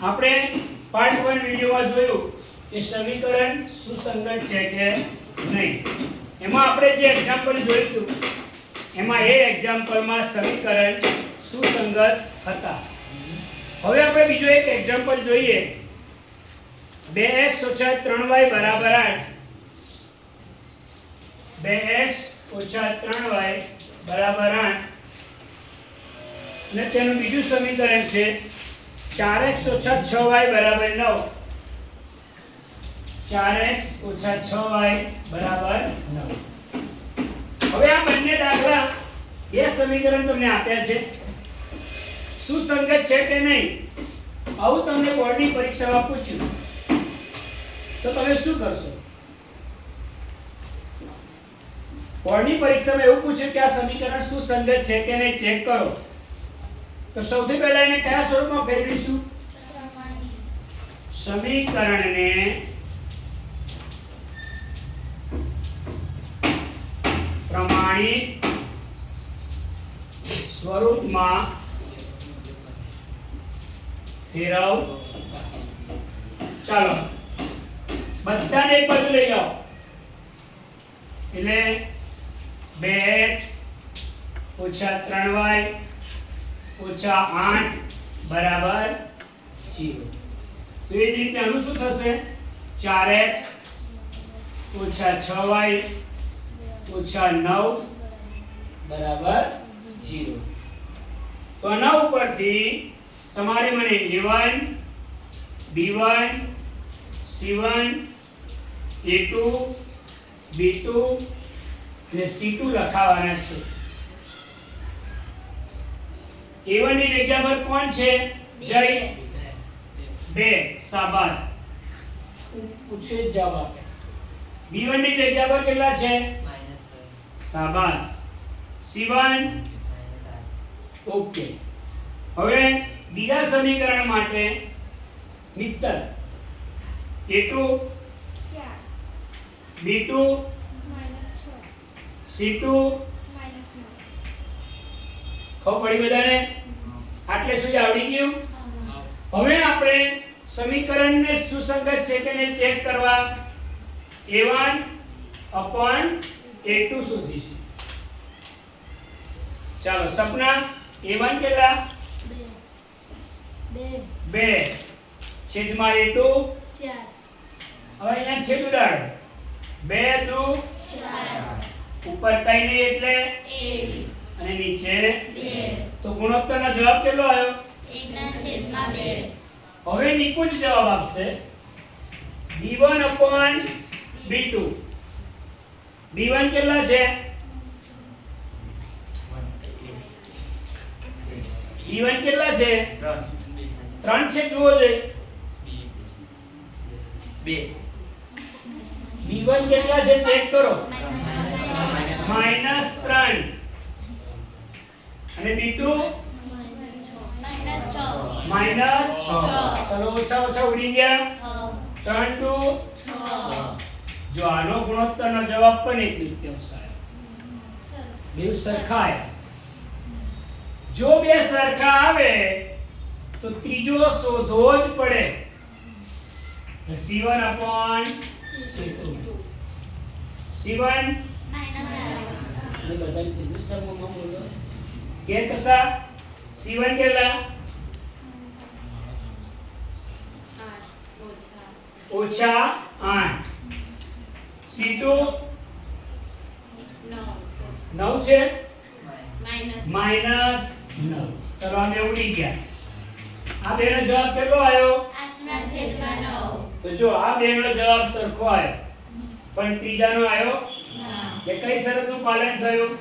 આપણે પાર્ટ 1 વિડિયોમાં જોયું કે સમીકરણ સુસંગત છે કે નહીં. એમાં આપણે જે એક્ઝામ્પલ જોયું હતું એમાં એ એક્ઝામ્પલમાં સમીકરણ સુસંગત હતા. હવે આપણે બીજો એક એક્ઝામ્પલ જોઈએ. 2x - 3y = 8. 2x - 3y = 8 અને તેનું બીજું સમીકરણ છે 4x - 6y = 9. 4x - 6y = 9. હવે આ બંને દાખલા બે સમીકરણ તમને આપ્યા છે, સુસંગત છે કે નહીં આવું તમને બોર્ડની પરીક્ષામાં પૂછ્યું તો તમે શું કરશો? બોર્ડની પરીક્ષામાં એવું પૂછ્યું કે આ સમીકરણ સુસંગત છે કે નહીં ચેક કરો, તો સૌથી પહેલા એને કયા સ્વરૂપમાં ફેરવીશું? સમીકરણને પ્રમાણિત સ્વરૂપમાં ફેરવ. ચાલો બધાને એક બાજુ લઈ આવો એટલે 2x - 3y - 8 બરાબર 0. તો એ જ રીતે આનું શું થશે? 4x - 6y - 9 બરાબર 0. તો આના ઉપરથી તમારે મને a1 b1 c1 a2 b2 અને c2 લખાવાના છે. a1 ની જગ્યા પર કોણ છે? જય. 2 શાબાશ, પૂછે જવાબ આપે. b1 ની જગ્યા પર કેટલા છે? શાબાશ. c1 okay. હવે બીજા સમીકરણ માટે મિત્ર a2 b2 c2 ખબર પડી બધાને? આટલે સુધી આવડી ગયું. હવે આપણે સમીકરણને સુસંગત છે કે નહીં ચેક કરવા a1 upon a2 શોધીશું. ચાલો સપના a1 કેટલા? 2 છેદમાં a2 4. હવે અહીંયા છેદ ઉડાડો. 2 દુ 4. ઉપર કઈ નહીં એટલે 1 અને નીચે 2. તો ગુણોત્તરનો જવાબ કેટલો આવ્યો? 1/2. હવે નિકુંજ જવાબ આપશે b1 upon b2. b1 કેટલા છે? b1 કેટલા છે? 3 છે. જુઓ છે 2. b1 કેટલા છે ચેક કરો. -3 અને b2 -6. ચલો ઓછા ઓછા ઉડી ગયા. 3 2 6. જો આનો ગુણોત્તરનો જવાબ પણ 1/3 આવ્યો. બે સરખા આવ્યા. જો બે સરખા આવે તો ત્રીજો શોધવો જ પડે. c1 upon c2. c1 ને બધાને કીધું સમૂહમાં બોલો કે કસા c1 કેટલા? 8 c2 9 છે -9. ચલો આમે ઉડી ગયા. આ બેનો જવાબ કેટલો આવ્યો? 8/9. તો જો આ બેનો જવાબ સરખો આવ્યો પણ ત્રીજાનો આવ્યો કે કઈ શરતનું પાલન થયું?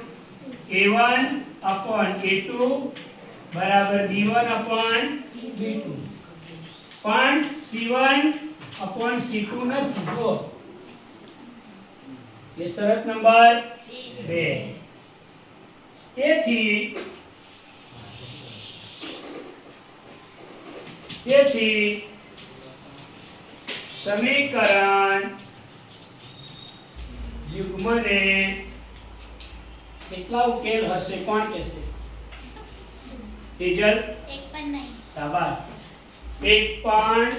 a1 upon a2 બરાબર b1 upon b2. પણ c1 upon c2 નથી. જો એ શરત નંબર 2. તેથી સમીકરણ યુગ્મને કેટલા ઉકેલ હશે કોણ કહેશે? તેજલ? એક પણ નહીં. શાબાશ. એક પણ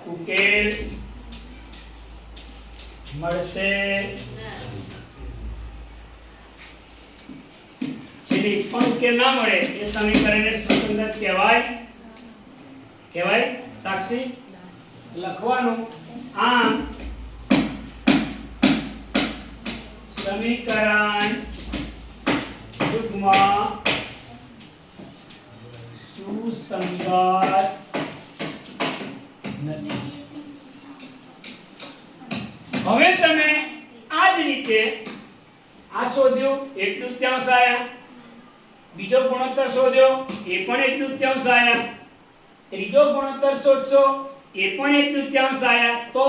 ઉકેલ મળશે જેને એક પણ ઉકેલ ના મળે એ સમીકરણને સુસંગત કહેવાય સાક્ષી લખવાનું આમ સમીકરણ યુગ્મ સુસંગત નથી. હવે તમે આ જ રીતે આ શોધ્યું 1/2 આયા, બીજો ગુણોત્તર શોધ્યો એ પણ 1/2 આયા, ત્રીજો ગુણોત્તર શોધશો એ પણ 1/2 આયા, તો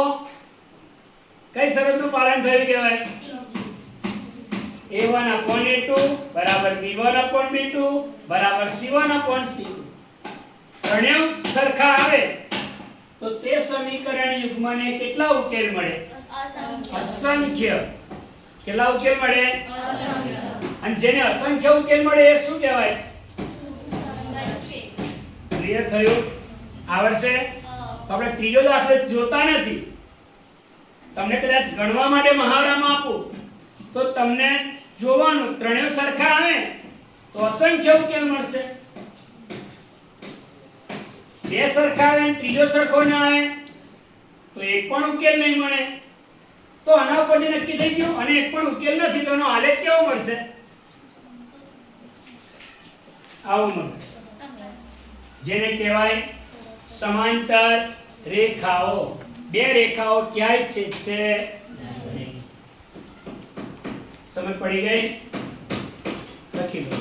કઈ શરતનું પાલન થયું કહેવાય? a1/a2 બરાબર b1/b2 બરાબર c1/c2. ત્રણેય સરખા આવે તો તે સમીકરણ યુગ્મને કેટલા ઉકેલ મળે? અસંખ્ય. કેટલા ઉકેલ મળે? અસંખ્ય. અને જેને અસંખ્ય ઉકેલ મળે એ શું કહેવાય? ક્લિયર થયું? આવડશે? તો આપણે ત્રીજો દાખલો જોતા નથી. તમને કદાચ ગણવા માટે મહાવરામાં આપું તો તમને જોવાનું ત્રણેય સરખા આવે તો અસંખ્ય ઉકેલ મળશે. બે સરખા આવે ત્રીજો સરખો ના આવે તો એક પણ ઉકેલ નહીં મળે. તો આના પરથી નક્કી થઈ ગયું અને એક પણ ઉકેલ નથી તો એનો આલેખ કેવો મળશે? આવો મળશે, જેને કહેવાય સમાંતર રેખાઓ. બે રેખાઓ ક્યાંય છેદશે નહીં. સમજ પડી ગઈ? લખી લો.